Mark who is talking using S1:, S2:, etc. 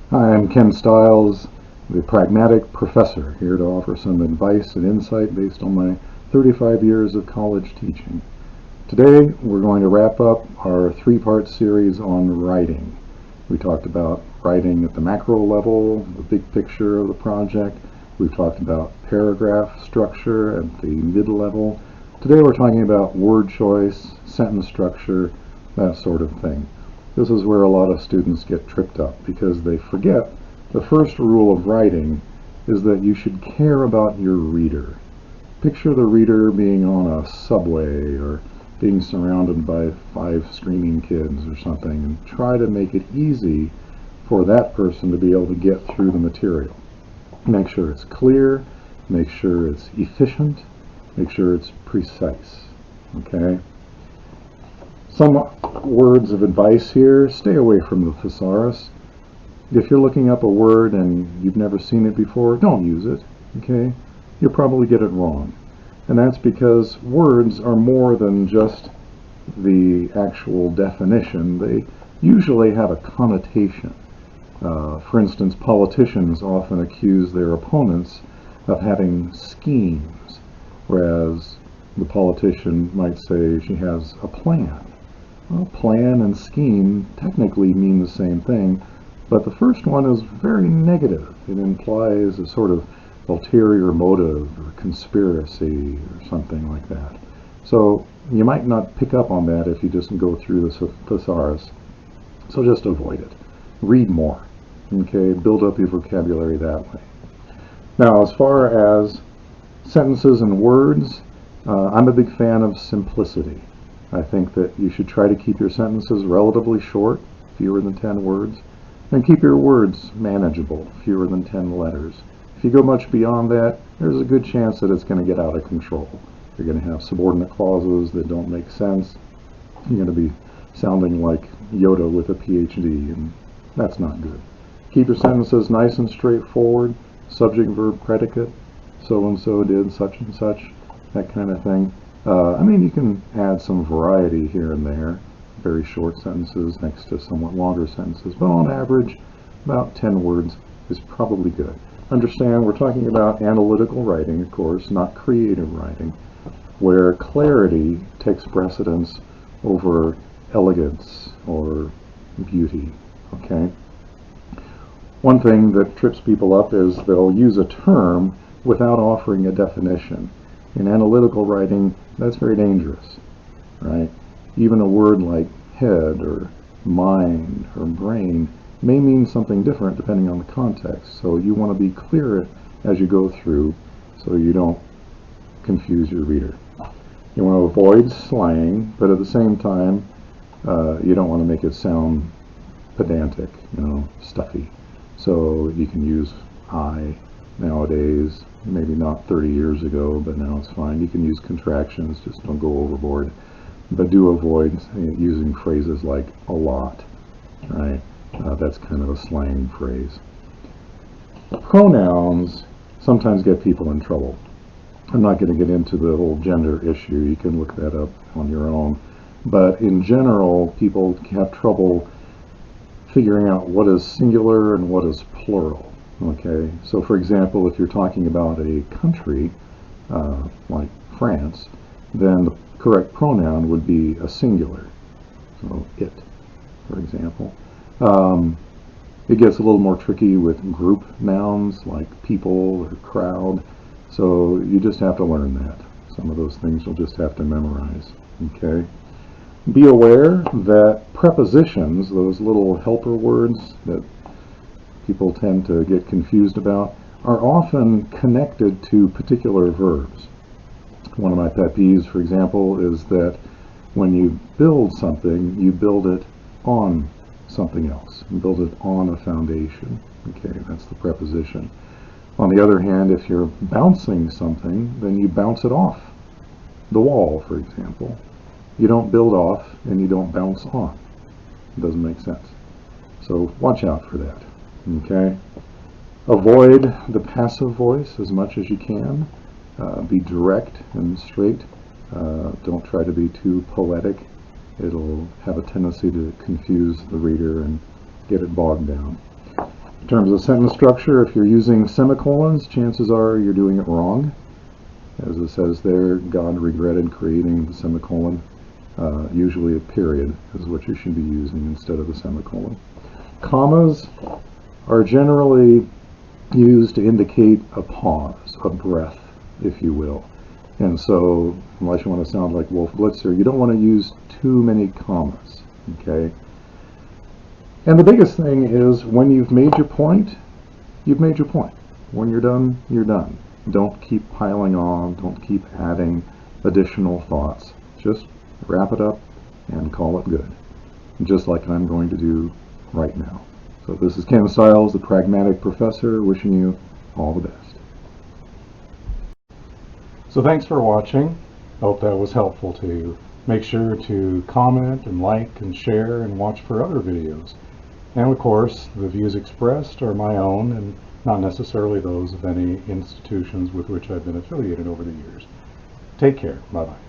S1: Hi, I'm Ken Stiles, the Pragmatic Professor, here to offer some advice and insight based on my 35 years of college teaching. Today, we're going to wrap up our three-part series on writing. We talked about writing at the macro level, the big picture of the project. We've talked about paragraph structure at the mid-level. Today, we're talking about word choice, sentence structure, that sort of thing. This is where a lot of students get tripped up because they forget the first rule of writing is that you should care about your reader. Picture the reader being on a subway or being surrounded by 5 screaming kids or something, and try to make it easy for that person to be able to get through the material. Make sure it's clear, make sure it's efficient, make sure it's precise. Okay? Some words of advice here: stay away from the thesaurus. If you're looking up a word and you've never seen it before, don't use it, okay? You'll probably get it wrong. And that's because words are more than just the actual definition. They usually have a connotation. For instance, politicians often accuse their opponents of having schemes, whereas the politician might say she has a plan. Well, plan and scheme technically mean the same thing, but the first one is very negative. It implies a sort of ulterior motive or conspiracy or something like that. So you might not pick up on that if you just go through the thesaurus. So just avoid it. Read more. Okay, build up your vocabulary that way. Now, as far as sentences and words, I'm a big fan of simplicity. I think that you should try to keep your sentences relatively short, fewer than 10 words, and keep your words manageable, fewer than 10 letters. If you go much beyond that, there's a good chance that it's going to get out of control. You're going to have subordinate clauses that don't make sense. You're going to be sounding like Yoda with a PhD, and that's not good. Keep your sentences nice and straightforward, subject, verb, predicate, so-and-so did such and such, that kind of thing. You can add some variety here and there, very short sentences next to somewhat longer sentences, but on average, about 10 words is probably good. Understand, we're talking about analytical writing, of course, not creative writing, where clarity takes precedence over elegance or beauty, okay? One thing that trips people up is they'll use a term without offering a definition. In analytical writing, that's very dangerous, right? Even a word like head or mind or brain may mean something different depending on the context. So you want to be clear as you go through so you don't confuse your reader. You want to avoid slang, but at the same time, you don't want to make it sound pedantic, stuffy. So you can use I nowadays, maybe not 30 years ago, but now it's fine. You can use contractions, just don't go overboard. But do avoid using phrases like a lot, right? That's kind of a slang phrase. Pronouns sometimes get people in trouble. I'm not going to get into the whole gender issue. You can look that up on your own. But in general, people have trouble figuring out what is singular and what is plural. Okay, so for example, if you're talking about a country like France, then the correct pronoun would be a singular. So it, for example. It gets a little more tricky with group nouns like people or crowd. So you just have to learn that. Some of those things you'll just have to memorize. Okay. Be aware that prepositions, those little helper words that people tend to get confused about, are often connected to particular verbs. One of my pet peeves, for example, is that when you build something, you build it on something else. You build it on a foundation. Okay, that's the preposition. On the other hand, if you're bouncing something, then you bounce it off the wall, for example. You don't build off and you don't bounce on. It doesn't make sense. So watch out for that. Okay? Avoid the passive voice as much as you can. Be direct and straight. Don't try to be too poetic. It'll have a tendency to confuse the reader and get it bogged down. In terms of sentence structure, if you're using semicolons, chances are you're doing it wrong. As it says there, God regretted creating the semicolon. Usually a period is what you should be using instead of a semicolon. Commas are generally used to indicate a pause, a breath, if you will. And so, unless you want to sound like Wolf Blitzer, you don't want to use too many commas, okay? And the biggest thing is, when you've made your point, you've made your point. When you're done, you're done. Don't keep piling on, don't keep adding additional thoughts. Just wrap it up and call it good, just like I'm going to do right now. So this is Ken Stiles, the Pragmatic Professor, wishing you all the best. So thanks for watching. Hope that was helpful to you. Make sure to comment and like and share and watch for other videos. And of course, the views expressed are my own and not necessarily those of any institutions with which I've been affiliated over the years. Take care. Bye-bye.